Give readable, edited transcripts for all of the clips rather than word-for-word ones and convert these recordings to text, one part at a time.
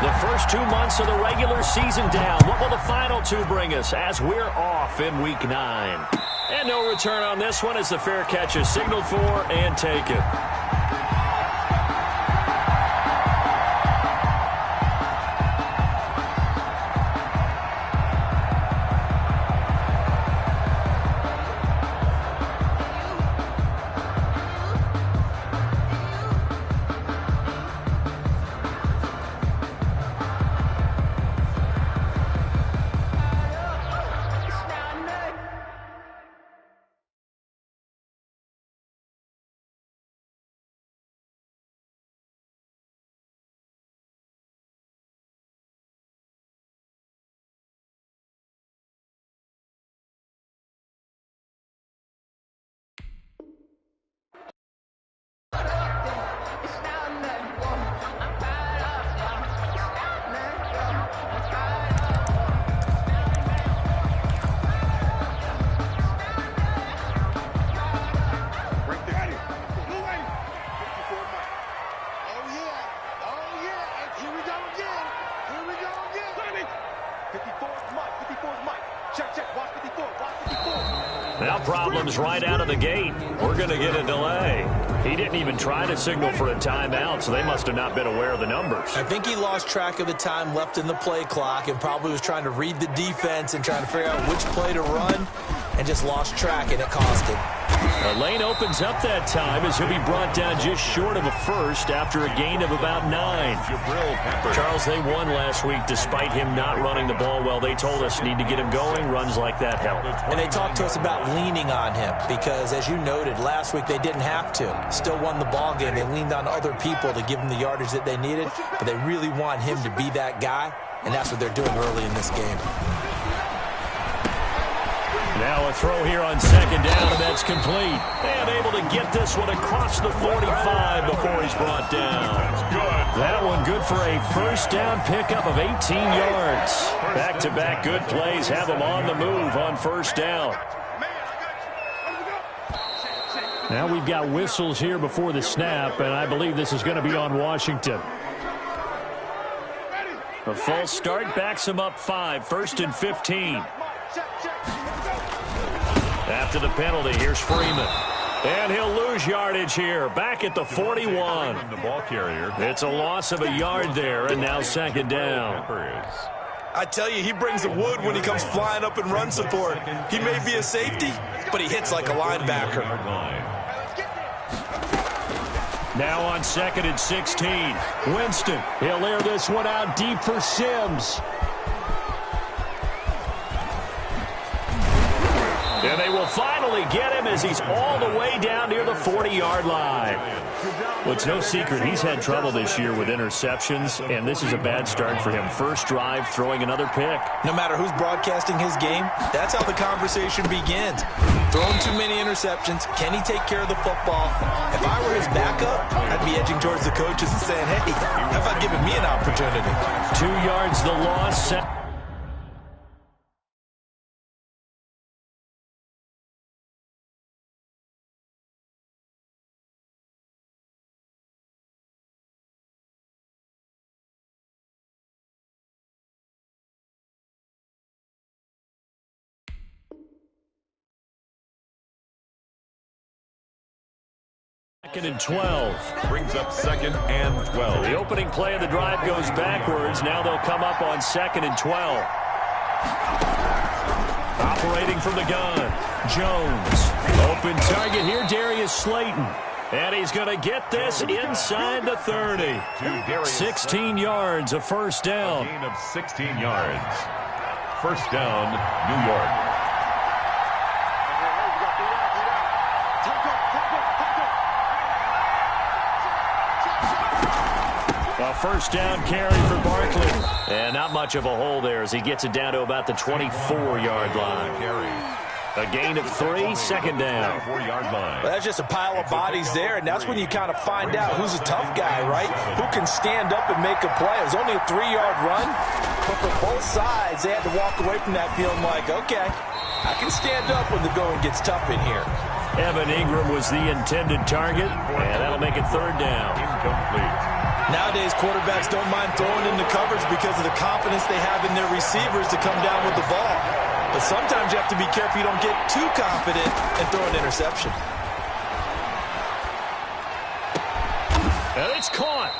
The first 2 months of the regular season down. What will the final two bring us as we're off in Week 9? And no return on this one as the fair catch is signaled for and taken. Now problems right out of the gate. We're going to get a delay. He didn't even try to signal for a timeout, so they must have not been aware of the numbers. I think he lost track of the time left in the play clock and probably was trying to read the defense and trying to figure out which play to run and just lost track, and it cost him. The lane opens up that time as he'll be brought down just short of a first after a gain of about 9. Charles, they won last week despite him not running the ball well. They told us need to get him going. Runs like that help. And they talked to us about leaning on him because, as you noted, last week they didn't have to. Still won the ball game. They leaned on other people to give them the yardage that they needed, but they really want him to be that guy, and that's what they're doing early in this game. Now a throw here on second down, and that's complete. And able to get this one across the 45 before he's brought down. That one good for a first down pickup of 18 yards. Back-to-back good plays have him on the move on first down. Now we've got whistles here before the snap, and I believe this is going to be on Washington. A false start backs him up 5, 1st and 15. After the penalty, here's Freeman. And he'll lose yardage here. Back at the 41. The ball carrier. It's a loss of a yard there, and now second down. I tell you, he brings the wood when he comes flying up in run support. He may be a safety, but he hits like a linebacker. Now on 2nd and 16. Winston, he'll air this one out deep for Sims. And they will finally get him as he's all the way down near the 40-yard line. Well, it's no secret he's had trouble this year with interceptions, and this is a bad start for him. First drive, throwing another pick. No matter who's broadcasting his game, that's how the conversation begins. Throwing too many interceptions. Can he take care of the football? If I were his backup, I'd be edging towards the coaches and saying, hey, how about giving me an opportunity? 2 yards the loss. Second and 12. Brings up 2nd and 12. The opening play of the drive goes backwards. Now they'll come up on 2nd and 12. Operating from the gun. Jones. Open target here, Darius Slayton. And he's going to get this inside the 30. 16 yards, a first down. A gain of 16 yards. First down, New York. A first down carry for Barkley. And not much of a hole there as he gets it down to about the 24-yard line. A gain of 3, second down. 4-yard line. Well, that's just a pile of bodies there, and that's when you kind of find out who's a tough guy, right? Who can stand up and make a play. It was only a 3-yard run, but for both sides, they had to walk away from that feeling like, okay, I can stand up when the going gets tough in here. Evan Ingram was the intended target, and that'll make it third down. Incomplete. Nowadays, quarterbacks don't mind throwing into coverage because of the confidence they have in their receivers to come down with the ball. But sometimes you have to be careful you don't get too confident and throw an interception. And it's caught.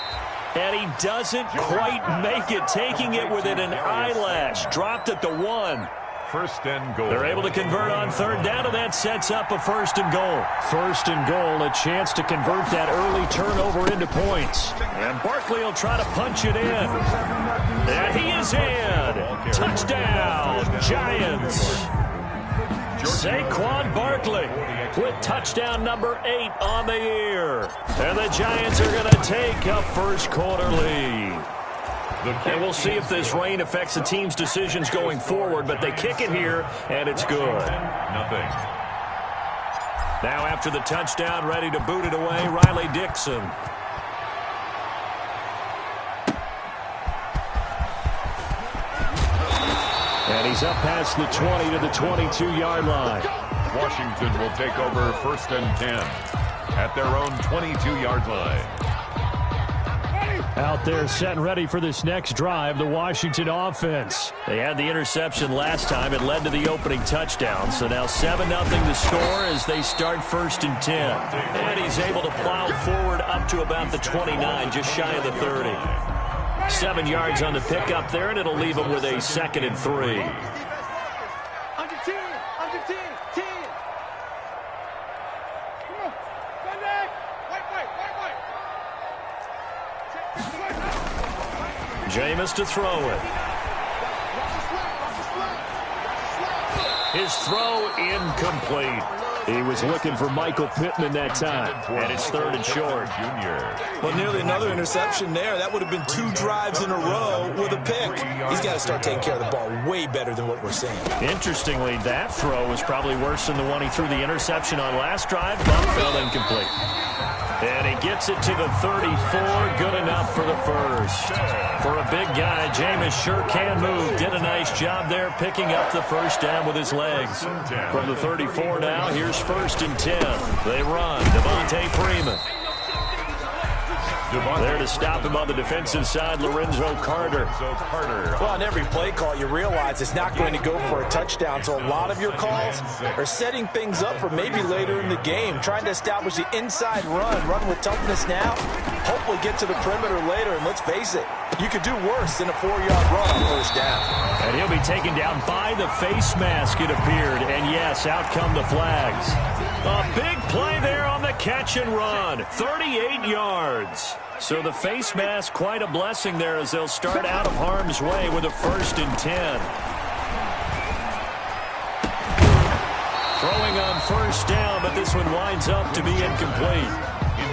And he doesn't quite make it, taking it within an eyelash. Dropped at the 1. First and goal. They're able to convert on third down, and that sets up a first and goal. First and goal, a chance to convert that early turnover into points. And Barkley will try to punch it in. And he is in. Touchdown, Giants. Saquon Barkley with touchdown number 8 on the year. And the Giants are going to take a first quarter lead. And we'll see if this rain affects the team's decisions going forward, but they kick it here, and it's good. Nothing. Now after the touchdown, ready to boot it away, Riley Dixon. And he's up past the 20 to the 22-yard line. Washington will take over first and 10 at their own 22-yard line. Out there set and ready for this next drive, the Washington offense. They had the interception last time. It led to the opening touchdown. So now 7-0 the score as they start first and 10. And he's able to plow forward up to about the 29, just shy of the 30. 7 yards on the pickup there, and it'll leave him with a 2nd and 3. Under 10, under 10, 10. Come on, stand back. White. Jameis to throw it. His throw incomplete. He was looking for Michael Pittman that time, and it's 3rd and short. Well, nearly another interception there. That would have been 2 drives in a row with a pick. He's got to start taking care of the ball way better than what we're seeing. Interestingly, that throw was probably worse than the one he threw the interception on last drive. Ball fell incomplete. And he gets it to the 34. Good enough for the first. For a big guy, Jameis sure can move. Did a nice job there picking up the first down with his legs. From the 34 now, here's first and 10. They run. Devontae Freeman. There to stop him on the defensive side, Lorenzo Carter. Well, on every play call, you realize it's not going to go for a touchdown. So a lot of your calls are setting things up for maybe later in the game, trying to establish the inside run with toughness now, hopefully get to the perimeter later. And let's face it, you could do worse than a 4-yard run on first down. And he'll be taken down by the face mask, it appeared. And yes, out come the flags. A big play there on the catch and run. 38 yards. So the face mask, quite a blessing there as they'll start out of harm's way with a 1st and 10. Throwing on first down, but this one winds up to be incomplete.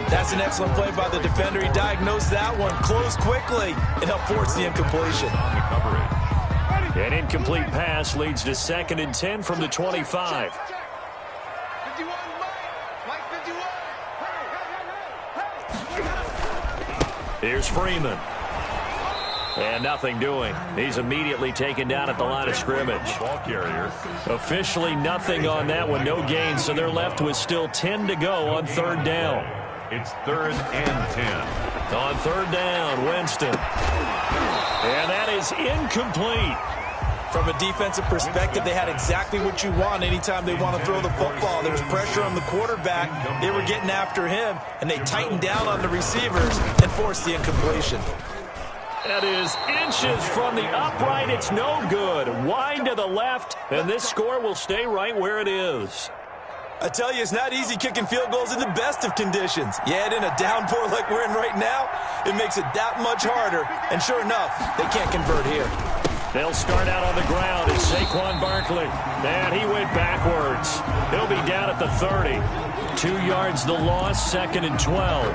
That's an excellent play by the defender. He diagnosed that one, closed quickly, and helped force the incompletion. An incomplete pass leads to 2nd and 10 from the 25. Here's Freeman. And nothing doing. He's immediately taken down at the line of scrimmage. Ball carrier. Officially nothing on that one. No gain, so they're left with still 10 to go on 3rd down. It's 3rd and 10. On 3rd down, Winston. And that is incomplete. From a defensive perspective, they had exactly what you want anytime they want to throw the football. There was pressure on the quarterback. They were getting after him, and they tightened down on the receivers and forced the incompletion. That is inches from the upright. It's no good. Wide to the left, and this score will stay right where it is. I tell you, it's not easy kicking field goals in the best of conditions. You add in a downpour like we're in right now, it makes it that much harder. And sure enough, they can't convert here. They'll start out on the ground. It's Saquon Barkley. And he went backwards. He'll be down at the 30. 2 yards the loss, 2nd and 12.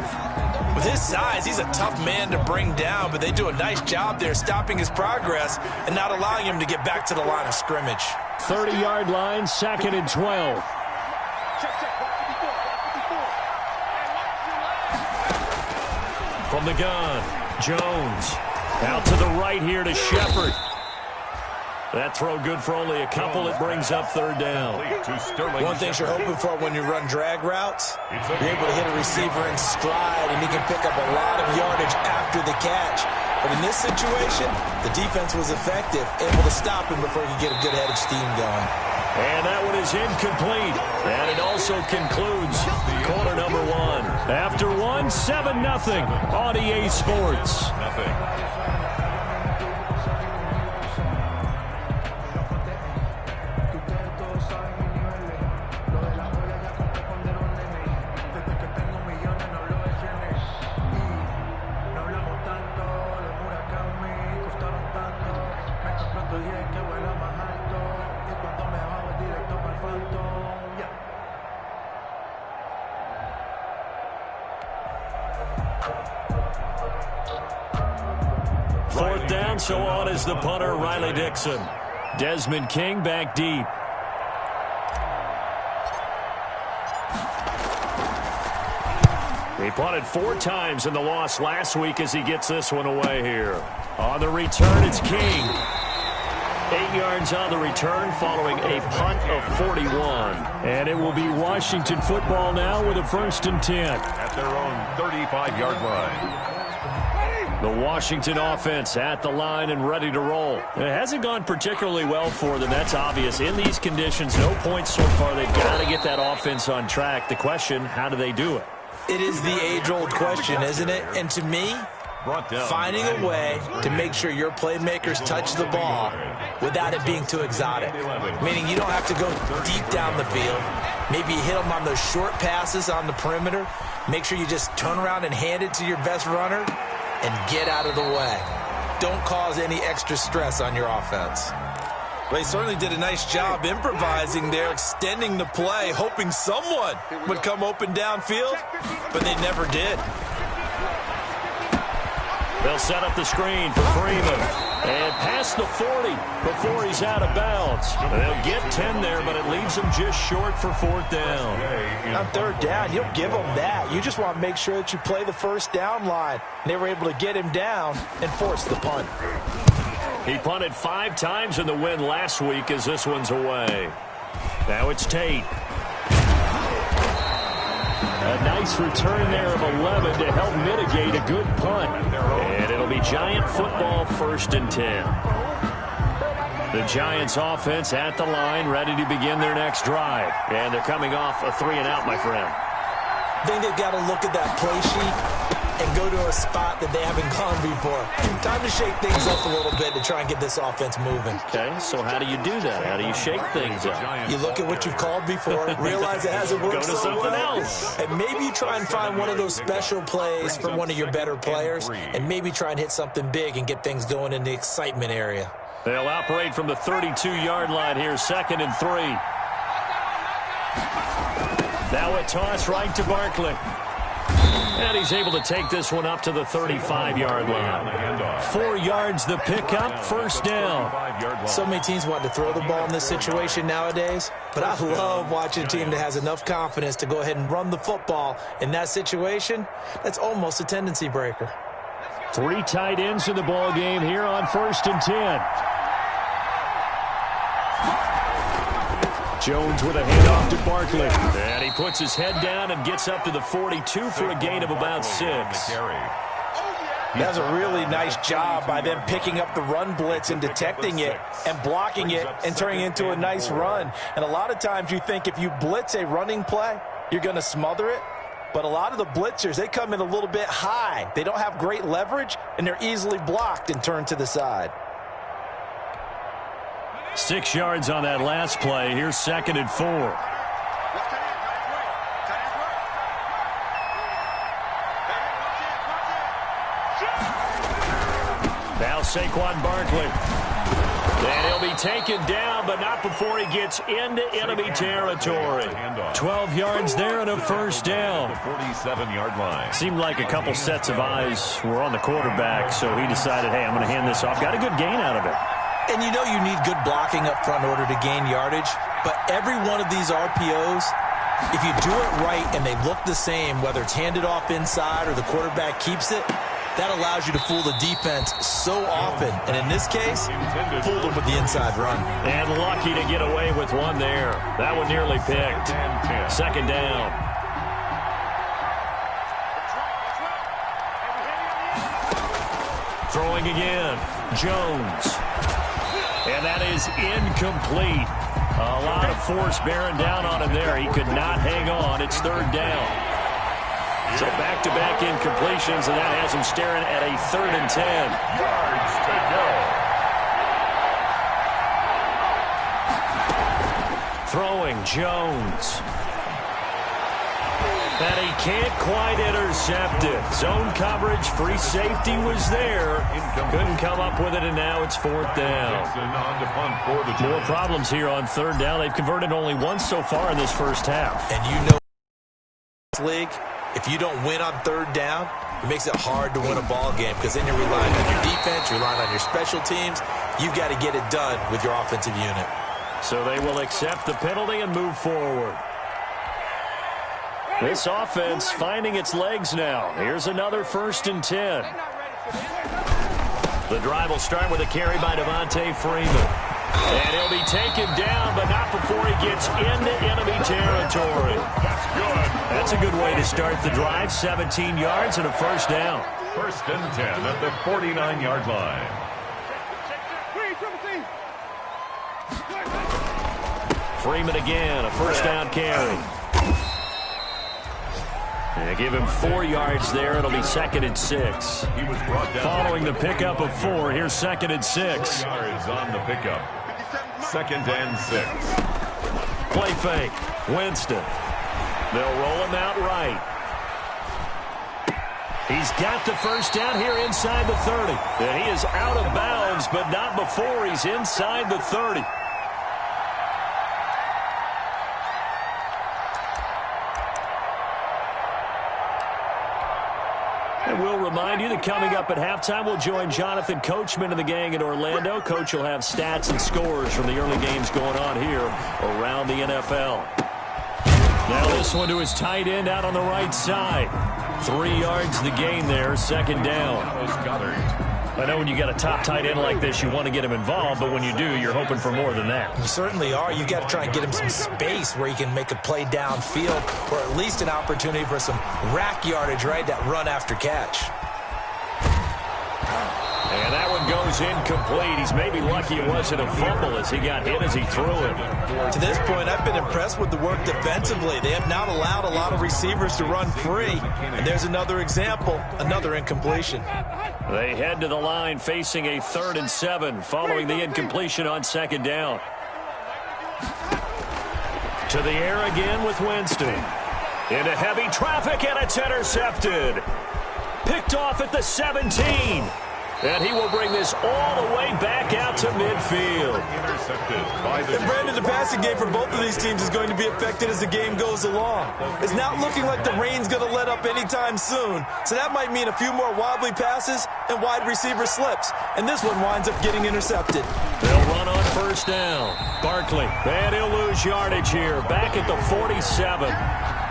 With his size, he's a tough man to bring down, but they do a nice job there stopping his progress and not allowing him to get back to the line of scrimmage. 30-yard line, 2nd and 12. From the gun, Jones. Out to the right here to Shepard. That throw good for only a couple. It brings up third down. One thing you're hoping for when you run drag routes, you're able to hit a receiver in stride, and he can pick up a lot of yardage after the catch. But in this situation, the defense was effective, able to stop him before he could get a good head of steam going. And that one is incomplete. And it also concludes quarter number one. After one, 7-0 on EA Sports. Fourth down, so on is the punter, Riley Dixon. Desmond King back deep. He punted 4 times in the loss last week as he gets this one away here. On the return, it's King. 8 yards on the return following a punt of 41. And it will be Washington football now with a 1st and 10. At their own 35-yard line. The Washington offense at the line and ready to roll. It hasn't gone particularly well for them. That's obvious. In these conditions, no points so far. They've got to get that offense on track. The question, how do they do it? It is the age-old question, isn't it? And to me, finding a way to make sure your playmakers touch the ball without it being too exotic. Meaning you don't have to go deep down the field. Maybe you hit them on those short passes on the perimeter. Make sure you just turn around and hand it to your best runner and get out of the way. Don't cause any extra stress on your offense. They certainly did a nice job improvising there, extending the play, hoping someone would come open downfield, but they never did. They'll set up the screen for Freeman. And past the 40 before he's out of bounds. They'll get 10 there, but it leaves them just short for 4th down. On 3rd down, you'll give them that. You just want to make sure that you play the 1st down line. They were able to get him down and force the punt. He punted 5 times in the win last week as this one's away. Now it's Tate. A nice return there of 11 to help mitigate a good punt. And it'll be Giant football, 1st and 10. The Giants offense at the line, ready to begin their next drive. And they're coming off a 3-and-out, my friend. I think they've got to look at that play sheet and go to a spot that they haven't gone before. Time to shake things up a little bit to try and get this offense moving. Okay, so how do you do that? How do you shake things up? You look at what you've called before, realize it hasn't worked Go to so something well, else. and maybe you try and find one of those special plays from one of your better players, and maybe try and hit something big and get things going in the excitement area. They'll operate from the 32-yard line here, 2nd and 3. Now a toss right to Barkley. And he's able to take this one up to the 35-yard line. 4 yards the pickup, 1st down. So many teams want to throw the ball in this situation nowadays, but I love watching a team that has enough confidence to go ahead and run the football. In that situation, that's almost a tendency breaker. 3 tight ends in the ball game here on 1st and 10. Jones with a handoff to Barkley. And he puts his head down and gets up to the 42 for a gain of about 6. That's a really nice job by them picking up the run blitz and detecting it and blocking it and turning it into a nice run. And a lot of times you think if you blitz a running play, you're going to smother it. But a lot of the blitzers, they come in a little bit high. They don't have great leverage, and they're easily blocked and turned to the side. 6 yards on that last play. Here's 2nd and 4. Now Saquon Barkley. And he'll be taken down, but not before he gets into enemy territory. 12 yards there and a 1st down. The 47-yard line. Seemed like a couple sets of eyes were on the quarterback, so he decided, hey, I'm going to hand this off. Got a good gain out of it. And you know you need good blocking up front in order to gain yardage, but every one of these RPOs, if you do it right and they look the same, whether it's handed off inside or the quarterback keeps it, That allows you to fool the defense so often. And in this case, fooled them with the inside run. And lucky to get away with one there. That one nearly picked. Second down. Throwing again. Jones. And that is incomplete. A lot of force bearing down on him there. He could not hang on. It's third down. So back-to-back incompletions, and that has him staring at a 3rd and 10. Yards to go. Throwing Jones. And he can't quite intercept it. Zone coverage, free safety was there. Couldn't come up with it, and now it's 4th down. More problems here on 3rd down. They've converted only once so far in this first half. And you know this league, if you don't win on 3rd down, it makes it hard to win a ball game because then you're relying on your defense, you're relying on your special teams. You've got to get it done with your offensive unit. So they will accept the penalty and move forward. This offense finding its legs now. Here's another 1st and 10. The drive will start with a carry by Devontae Freeman. And he'll be taken down, but not before he gets into enemy territory. That's good. That's a good way to start the drive. 17 yards and a 1st down. 1st and 10 at the 49-yard line. Freeman again, a 1st down carry. And give him 4 yards there. It'll be 2nd and 6. He was brought down. Following the pickup of 4, here's 2nd and 6. 4 yards on the pickup. 2nd and 6. Play fake. Winston. They'll roll him out right. He's got the 1st down here inside the 30. And he is out of bounds, but not before he's inside the 30. And we'll remind you that coming up at halftime, we'll join Jonathan Coachman and the gang in Orlando. Coach will have stats and scores from the early games going on here around the NFL. Now this one to his tight end out on the right side. 3 yards the gain there, 2nd down. I know when you got a top tight end like this, you want to get him involved, but when you do, you're hoping for more than that. You certainly are. You got to try and get him some space where he can make a play downfield, or at least an opportunity for some rack yardage, right? That run after catch. And that one goes incomplete. He's maybe lucky it wasn't a fumble as he got hit as he threw it. To this point, I've been impressed with the work defensively. They have not allowed a lot of receivers to run free. And there's another example, another incompletion. They head to the line facing a 3rd and 7 following the incompletion on 2nd down. To the air again with Winston. Into heavy traffic, and it's intercepted. Picked off at the 17. And he will bring this all the way back out to midfield. And Brandon, the passing game for both of these teams is going to be affected as the game goes along. It's not looking like the rain's going to let up anytime soon. So that might mean a few more wobbly passes and wide receiver slips. And this one winds up getting intercepted. They'll run on 1st down. Barkley, and he'll lose yardage here. Back at the 47.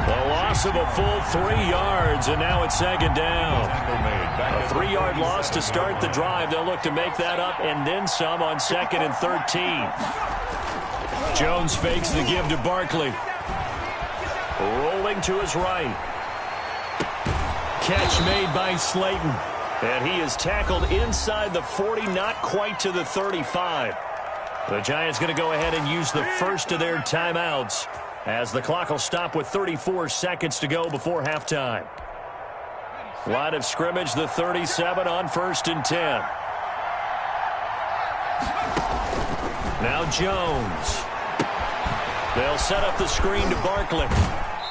The loss of a full 3 yards, and now it's 2nd down. A 3-yard loss to start the drive. They'll look to make that up and then some on 2nd and 13. Jones fakes the give to Barkley. Rolling to his right. Catch made by Slayton. And he is tackled inside the 40, not quite to the 35. The Giants going to go ahead and use the first of their timeouts as the clock will stop with 34 seconds to go before halftime. Line of scrimmage, the 37 on 1st and 10. Now Jones. They'll set up the screen to Barkley.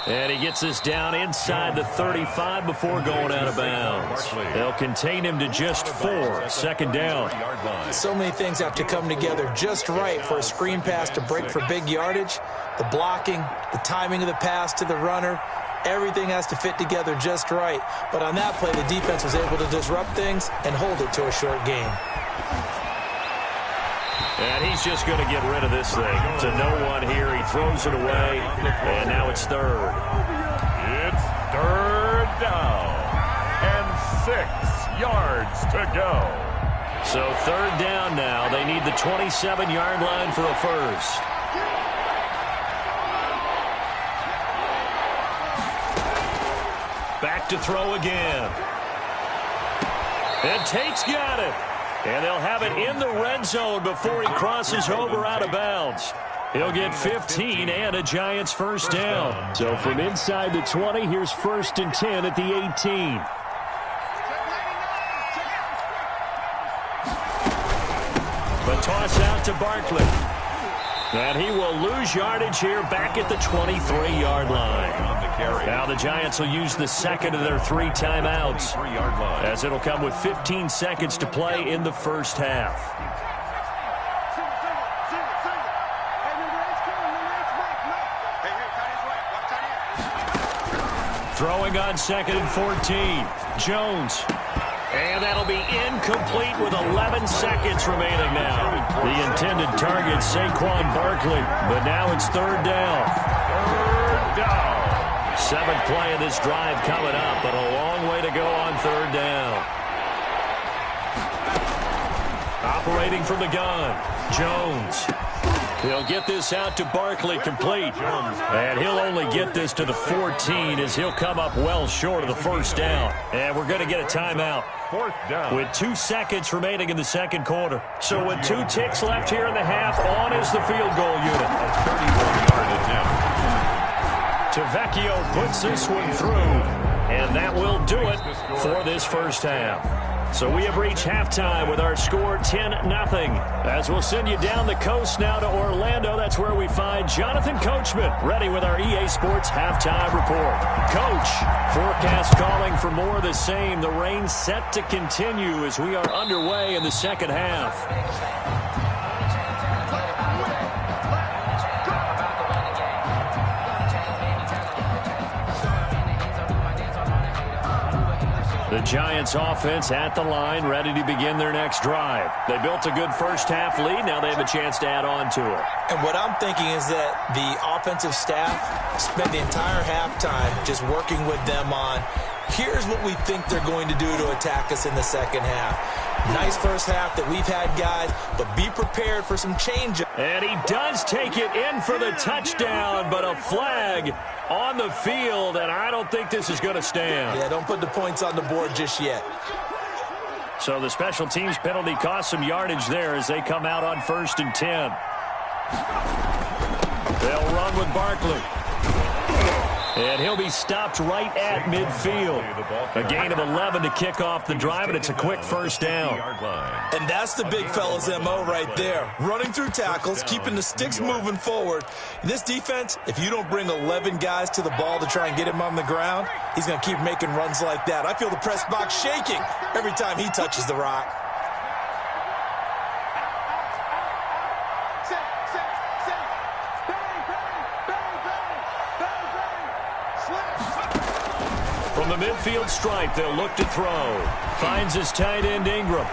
And he gets this down inside the 35 before going out of bounds. They'll contain him to just 4. 2nd down. So many things have to come together just right for a screen pass to break for big yardage. The blocking, the timing of the pass to the runner, everything has to fit together just right. But on that play, the defense was able to disrupt things and hold it to a short gain. And he's just going to get rid of this thing. To no one here. He throws it away. And now it's 3rd. It's 3rd down and 6. yards to go. So third down now. They need the 27-yard line for a first. Back to throw again. And Tate's got it. And they'll have it in the red zone before he crosses over out of bounds. He'll get 15 and a Giants first down. So from inside the 20, here's 1st and 10 at the 18. The toss out to Barkley. And he will lose yardage here back at the 23-yard line. Now the Giants will use the second of their 3 timeouts, as it'll come with 15 seconds to play in the first half. Throwing on 2nd and 14. Jones. And that'll be incomplete with 11 seconds remaining now. The intended target, Saquon Barkley. But now it's third down. Third down. 7th play of this drive coming up, but a long way to go on third down. Operating from the gun, Jones. He'll get this out to Barkley, complete. And he'll only get this to the 14 as he'll come up well short of the first down. And we're going to get a timeout. 4th down. With 2 seconds remaining in the second quarter. So with 2 ticks left here in the half, on is the field goal unit. 31-yard attempt. Tavecchio puts this one through. And that will do it for this first half. So we have reached halftime with our score 10-0. As we'll send you down the coast now to Orlando, that's where we find Jonathan Coachman ready with our EA Sports halftime report. Coach, forecast calling for more of the same. The rain set to continue as we are underway in the second half. The Giants offense at the line, ready to begin their next drive. They built a good first half lead. Now they have a chance to add on to it. And what I'm thinking is that the offensive staff spent the entire halftime just working with them on, here's what we think they're going to do to attack us in the second half. Nice first half that we've had, guys, but be prepared for some change. And he does take it in for the touchdown, but a flag on the field, and I don't think this is going to stand. Yeah, don't put the points on the board just yet. So the special teams penalty cost some yardage there as they come out on 1st and 10. They'll run with Barkley. And he'll be stopped right at midfield. A gain of 11 to kick off the drive, and it's a quick first down. And that's the big fella's MO right there. Running through tackles, keeping the sticks moving forward. This defense, if you don't bring 11 guys to the ball to try and get him on the ground, he's going to keep making runs like that. I feel the press box shaking every time he touches the rock. From the midfield stripe, they'll look to throw. Finds his tight end, Ingram.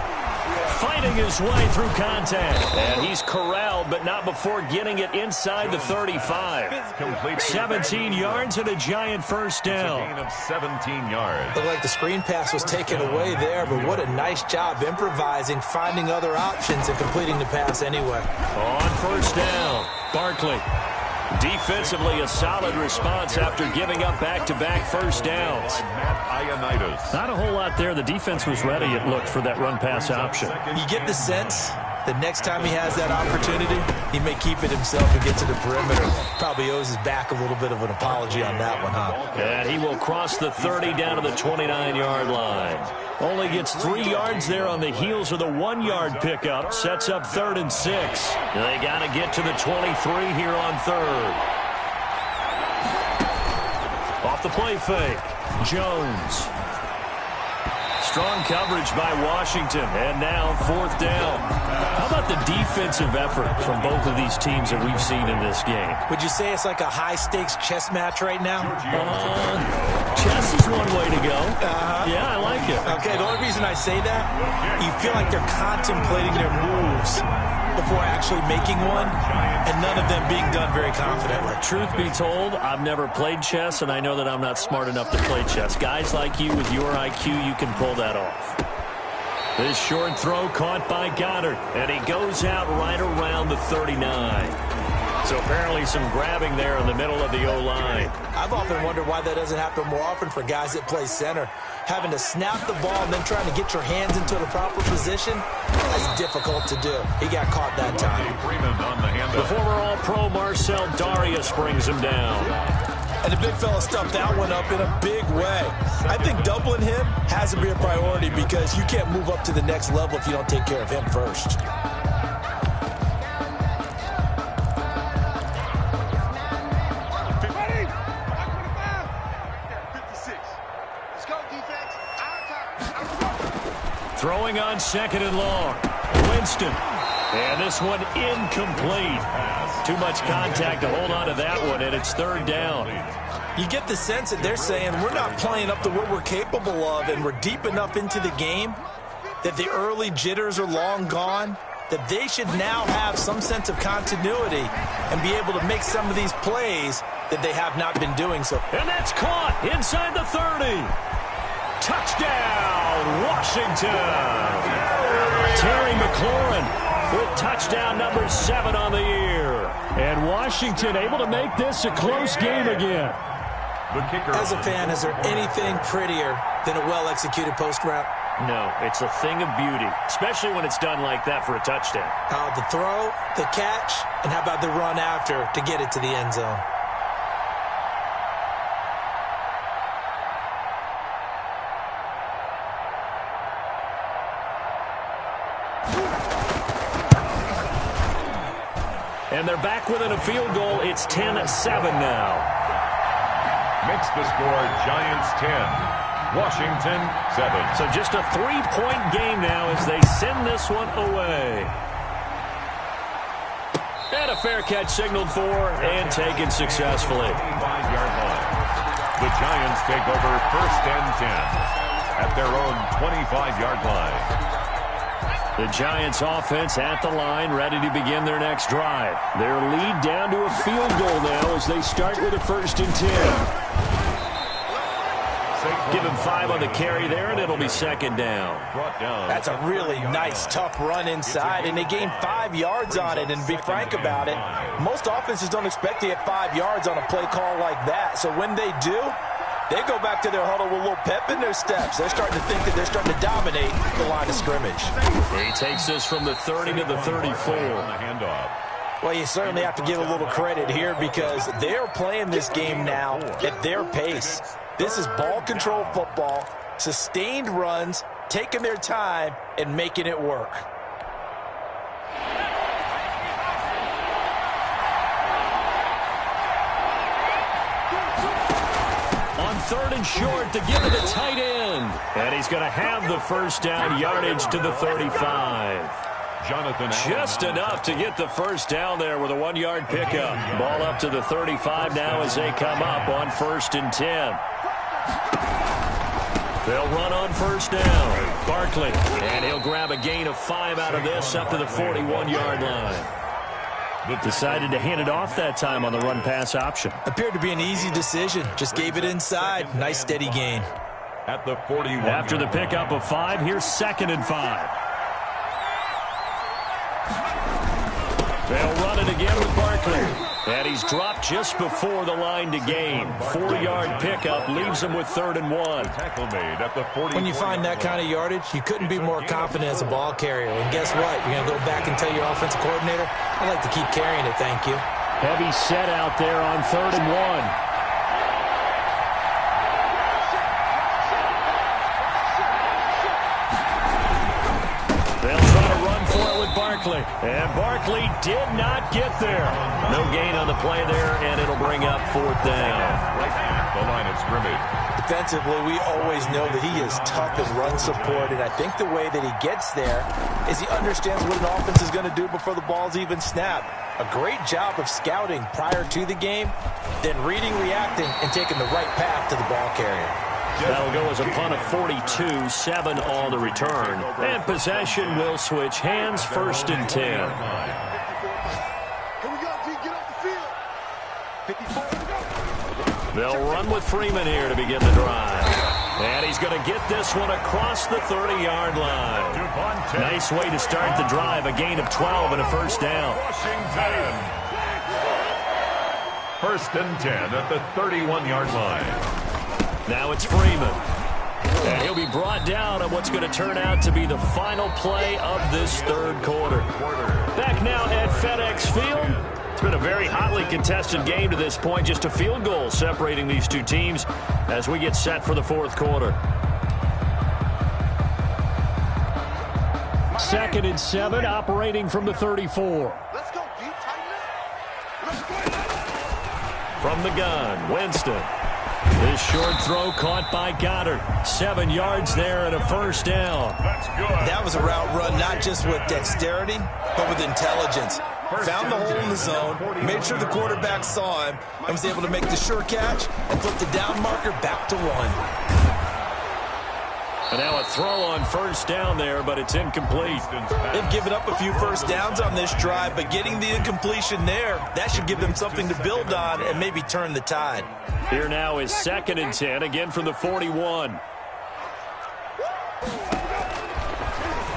Fighting his way through contact. And he's corralled, but not before getting it inside the 35. 17 yards and a Giant first down. A gain of 17 yards. Looked like the screen pass was taken away there, but what a nice job improvising, finding other options, and completing the pass anyway. On first down, Barkley. Defensively, a solid response after giving up back-to-back first downs. Not a whole lot there. The defense was ready, it looked, for that run-pass option. You get the sense that next time he has that opportunity, he may keep it himself and get to the perimeter. Probably owes his back a little bit of an apology on that one, huh? And he will cross the 30 down to the 29-yard line. Only gets 3 yards there on the heels of the 1-yard pickup. Sets up 3rd and 6. They got to get to the 23 here on 3rd. Off the play fake. Jones. Strong coverage by Washington. And now 4th down. How about the defensive effort from both of these teams that we've seen in this game? Would you say it's like a high-stakes chess match right now? Chess is one way to go. Yeah, I like it. Okay, the only reason I say that, you feel like they're contemplating their moves before actually making one, and none of them being done very confidently. Truth be told, I've never played chess, and I know that I'm not smart enough to play chess. Guys like you with your IQ, you can pull that off. This short throw caught by Goddard, and he goes out right around the 39. So apparently some grabbing there in the middle of the O-line. I've often wondered why that doesn't happen more often for guys that play center. Having to snap the ball and then trying to get your hands into the proper position, that's difficult to do. He got caught that time. The former All-Pro Marcel Darius brings him down. And the big fella stuffed that one up in a big way. I think doubling him has to be a priority because you can't move up to the next level if you don't take care of him first. Throwing on 2nd and long. Winston. And this one incomplete. Too much contact to hold on to that one, and it's 3rd down. You get the sense that they're saying we're not playing up to what we're capable of, and we're deep enough into the game that the early jitters are long gone, that they should now have some sense of continuity and be able to make some of these plays that they have not been doing so. And that's caught inside the 30. Touchdown, Washington. Terry McLaurin with touchdown number 7 on the year. And Washington able to make this a close game again. As a fan, is there anything prettier than a well-executed post route? No, it's a thing of beauty, especially when it's done like that for a touchdown. The throw, the catch, and how about the run after to get it to the end zone? And they're back within a field goal. It's 10-7 now. Makes the score Giants 10, Washington 7. So just a 3-point game now as they send this one away. And a fair catch signaled for and taken successfully. 5-yard line. The Giants take over 1st and 10 at their own 25-yard line. The Giants offense at the line, ready to begin their next drive. Their lead down to a field goal now as they start with a 1st and 10. Give him 5 on the carry there, and it'll be 2nd down. That's a really nice, tough run inside, and they gained 5 yards on it. And to be frank about it, most offenses don't expect to get 5 yards on a play call like that. So when they do, they go back to their huddle with a little pep in their steps. They're starting to think that they're starting to dominate the line of scrimmage. He takes this from the 30 to the 34. Well, you certainly have to give a little credit here because they're playing this game now at their pace. This is ball control football, sustained runs, taking their time, and making it work. On 3rd and short to give it a tight end. And he's going to have the 1st down, yardage to the 35. Just enough to get the 1st down there with a 1-yard pickup. Ball up to the 35 now as they come up on 1st and 10. They'll run on 1st down. Barkley, and he'll grab a gain of 5 out of this up to the 41-yard line. Decided to hand it off that time on the run-pass option. Appeared to be an easy decision. Just gave it inside. Nice, steady gain. At the 41. After the pickup of 5, here's 2nd and 5. They'll run it again with Barkley. And he's dropped just before the line to gain. 4-yard pickup leaves him with 3rd and 1. Tackle made at the 40. When you find that kind of yardage, you couldn't be more confident as a ball carrier. And guess what? You're going to go back and tell your offensive coordinator, I'd like to keep carrying it, thank you. Heavy set out there on 3rd and 1. Barkley. And Barkley did not get there. No gain on the play there, and it'll bring up 4th down. Right at the line of scrimmage. Defensively, we always know that he is tough in run support, and I think the way that he gets there is he understands what an offense is going to do before the ball's even snapped. A great job of scouting prior to the game, then reading, reacting, and taking the right path to the ball carrier. That'll go as a punt of 42, 7 on the return. And possession will switch hands, 1st and 10. Here we go, G, get off the field. 54. They'll run with Freeman here to begin the drive. And he's going to get this one across the 30-yard line. Nice way to start the drive. A gain of 12 and a first down. Washington. First and 10 at the 31-yard line. Now it's Freeman. And he'll be brought down on what's going to turn out to be the final play of this third quarter. Back now at FedEx Field. It's been a very hotly contested game to this point. Just a field goal separating these two teams as we get set for the fourth quarter. 2nd and 7, operating from the 34. Let's go, deep, tighten up. From the gun, Winston. This short throw caught by Goddard. 7 yards there and a first down. That's good. That was a route run not just with dexterity, but with intelligence. Found the hole in the zone, made sure the quarterback saw him, and was able to make the sure catch and flip the down marker back to 1. And now a throw on first down there, but it's incomplete. They've given up a few first downs on this drive, but getting the incompletion there, that should give them something to build on and maybe turn the tide. Here now is 2nd and 10, again from the 41.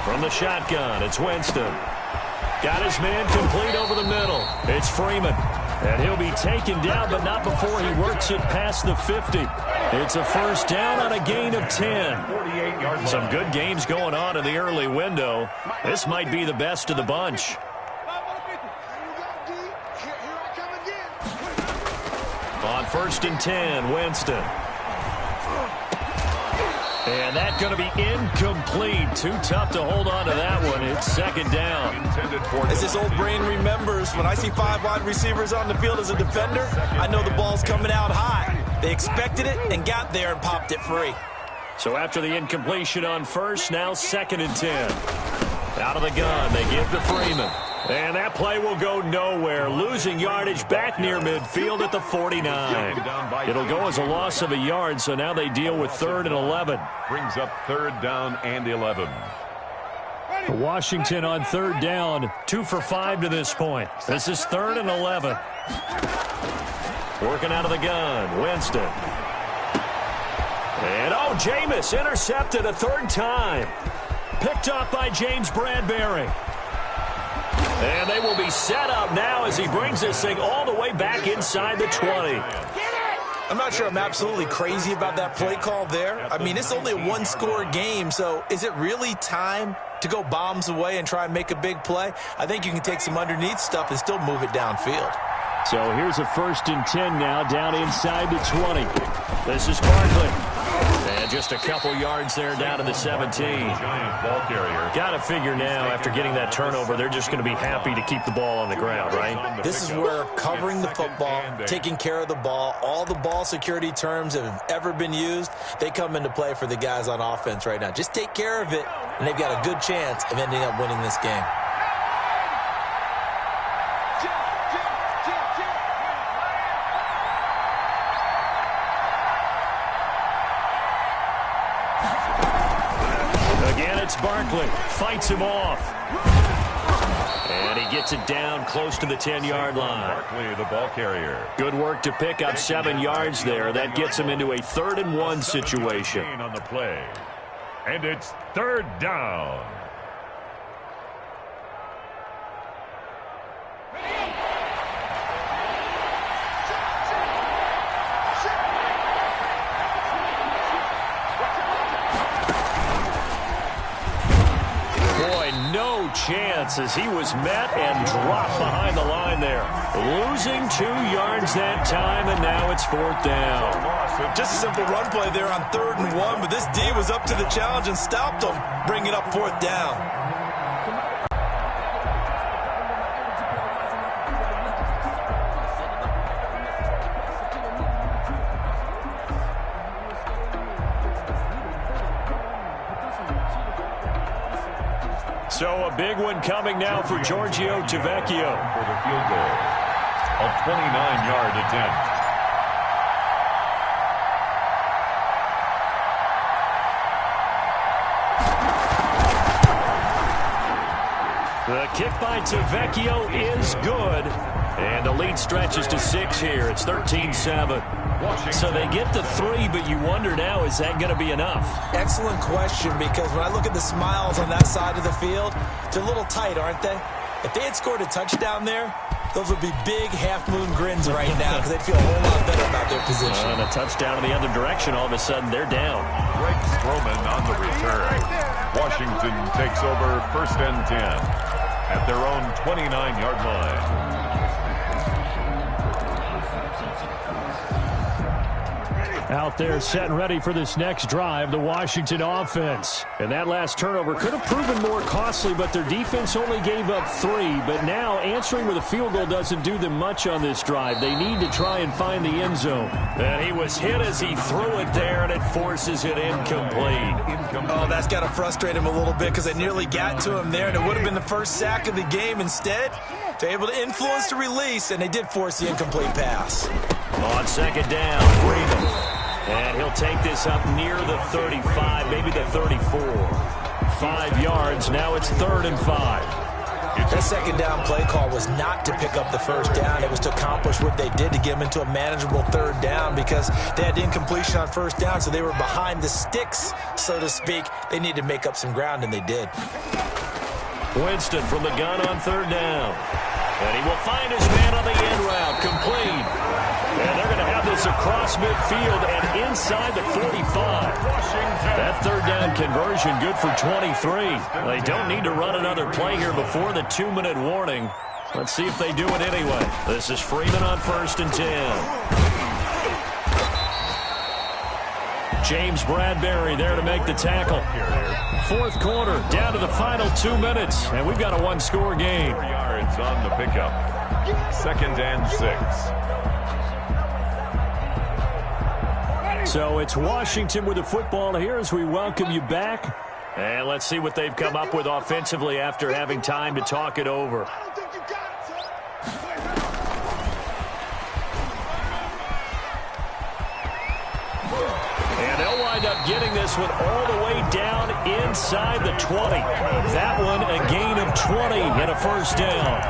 From the shotgun, it's Winston. Got his man complete over the middle. It's Freeman. And he'll be taken down, but not before he works it past the 50. It's a first down on a gain of 10. Some good games going on in the early window. This might be the best of the bunch. On 1st and 10, Winston. And that's going to be incomplete. Too tough to hold on to that one. It's 2nd down. As this old brain remembers, when I see 5 wide receivers on the field as a defender, I know the ball's coming out high. They expected it and got there and popped it free. So after the incompletion on first, now 2nd and 10. Out of the gun, they give to Freeman. And that play will go nowhere. Losing yardage back near midfield at the 49. It'll go as a loss of a yard, so now they deal with 3rd and 11. Brings up 3rd down and 11. Washington on 3rd down, 2 for 5 to this point. This is 3rd and 11. Working out of the gun, Winston. And Jameis intercepted a 3rd time. Picked off by James Bradbury. And they will be set up now as he brings this thing all the way back inside the 20. I'm not sure I'm absolutely crazy about that play call there. I mean, it's only a 1-score game, so is it really time to go bombs away and try and make a big play? I think you can take some underneath stuff and still move it downfield. So here's a 1st and 10 now down inside the 20. This is Barkley. And just a couple yards there down to the 17. Giant ball carrier. Got to figure now, after getting that turnover, they're just going to be happy to keep the ball on the ground, right? This is where covering the football, taking care of the ball, all the ball security terms that have ever been used, they come into play for the guys on offense right now. Just take care of it, and they've got a good chance of ending up winning this game. It's Barkley. Fights him off. And he gets it down close to the 10-yard line. Barkley, the ball carrier. Good work to pick up 7 yards there. That gets him into a 3rd and 1 situation. On the play. And it's 3rd down. Chance as he was met and dropped behind the line there. Losing 2 yards that time, and now it's 4th down. Just a simple run play there on 3rd and 1, but this D was up to the challenge and stopped them, bringing up 4th down. So a big one coming now for Giorgio Tavecchio. For the field goal. A 29-yard attempt. The kick by Tavecchio is good. And the lead stretches to 6 here. It's 13-7. So they get the 3, but you wonder now, is that going to be enough? Excellent question, because when I look at the smiles on that side of the field, they're a little tight, aren't they? If they had scored a touchdown there, those would be big half-moon grins right now because they'd feel a whole lot better about their position. And a touchdown in the other direction, all of a sudden they're down. Greg Stroman on the return. Washington takes over 1st and 10 at their own 29-yard line. Out there set and ready for this next drive, the Washington offense. And that last turnover could have proven more costly, but their defense only gave up 3. But now answering with a field goal doesn't do them much on this drive. They need to try and find the end zone. And he was hit as he threw it there, and it forces it incomplete. Oh, that's got to frustrate him a little bit because they nearly got to him there, and it would have been the first sack of the game. Instead, they're able to influence the release, and they did force the incomplete pass. On 2nd down, Freeman. And he'll take this up near the 35, maybe the 34. 5 yards, now it's 3rd and 5. That 2nd down play call was not to pick up the 1st down. It was to accomplish what they did to get them into a manageable 3rd down because they had incompletion on 1st down, so they were behind the sticks, so to speak. They needed to make up some ground, and they did. Winston from the gun on 3rd down. And he will find his man on the end route, complete. And they're going to have this across midfield and inside the 45. That 3rd down conversion good for 23. They don't need to run another play here before the 2-minute warning. Let's see if they do it anyway. This is Freeman on 1st and 10. James Bradbury there to make the tackle. 4th quarter, down to the final 2 minutes, and we've got a 1-score game. 4 yards on the pickup. 2nd and 6. So it's Washington with the football here as we welcome you back. And let's see what they've come up with offensively after having time to talk it over. And they'll wind up getting this one all the way down inside the 20. That one a gain of 20 and a 1st down.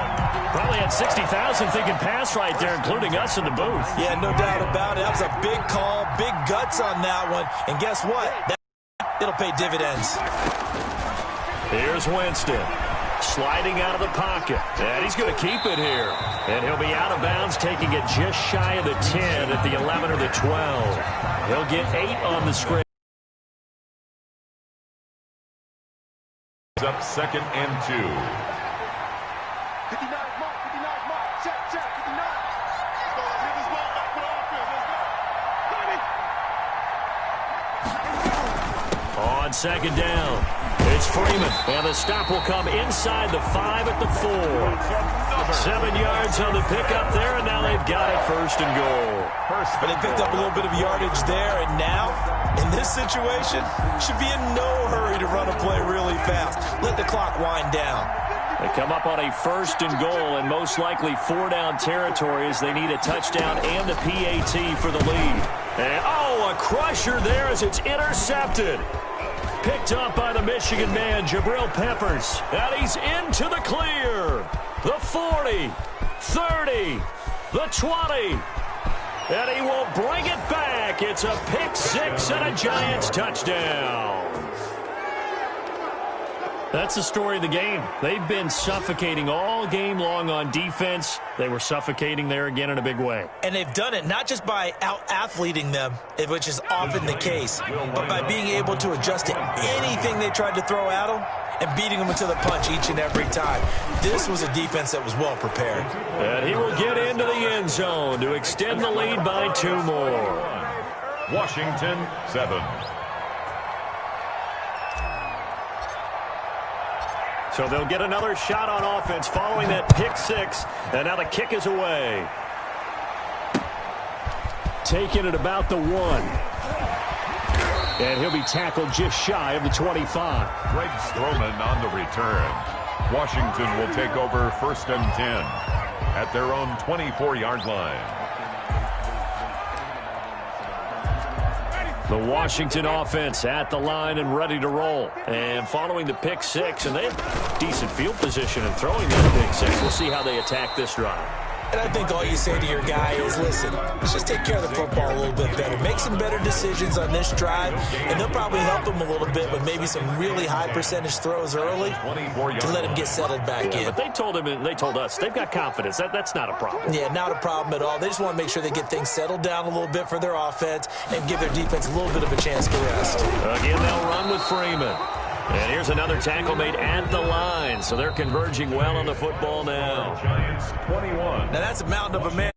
Probably had 60,000 thinking pass right there, including us in the booth. Yeah, no doubt about it. That was a big call, big guts on that one. And guess what? It'll pay dividends. Here's Winston. Sliding out of the pocket. And he's going to keep it here. And he'll be out of bounds, taking it just shy of the 10 at the 11 or the 12. He'll get 8 on the script. Up 2nd and 2. 59, mark, 59, mark. Check, 59. Go, let's hit this ball back for the offense. Let's go. On 2nd down, it's Freeman. And the stop will come inside the 5 at the 4. 7 yards on the pickup there, and now they've got it 1st and goal. But they picked up a little bit of yardage there, and now, in this situation, should be in no hurry to run a play really fast. Let the clock wind down. They come up on a 1st and goal, and most likely 4-down territory as they need a touchdown and the PAT for the lead. And, oh, a crusher there as it's intercepted. Picked up by the Michigan man, Jabril Peppers. And he's into the clear. The 40, 30, the 20. And he will bring it back. It's a pick 6 and a Giants touchdown. That's the story of the game. They've been suffocating all game long on defense. They were suffocating there again in a big way. And they've done it not just by out-athleting them, which is often the case, but by being able to adjust to anything they tried to throw at them and beating them into the punch each and every time. This was a defense that was well prepared. And he will get into the end zone to extend the lead by 2 more. Washington 7. So they'll get another shot on offense following that pick 6. And now the kick is away. Taking it about the 1. And he'll be tackled just shy of the 25. Greg Stroman on the return. Washington will take over 1st and 10 at their own 24-yard line. The Washington offense at the line and ready to roll. And following the pick 6, and they have decent field position in throwing that pick 6. We'll see how they attack this drive. And I think all you say to your guy is, listen, let's just take care of the football a little bit better. Make some better decisions on this drive, and they'll probably help him a little bit with maybe some really high percentage throws early to let him get settled back in. But they told him, and they told us, they've got confidence. That's not a problem. Yeah, not a problem at all. They just want to make sure they get things settled down a little bit for their offense and give their defense a little bit of a chance to rest. Again, they'll run with Freeman. And here's another tackle made at the line, so they're converging well on the football now. Giants 21. Now that's a mountain of a man.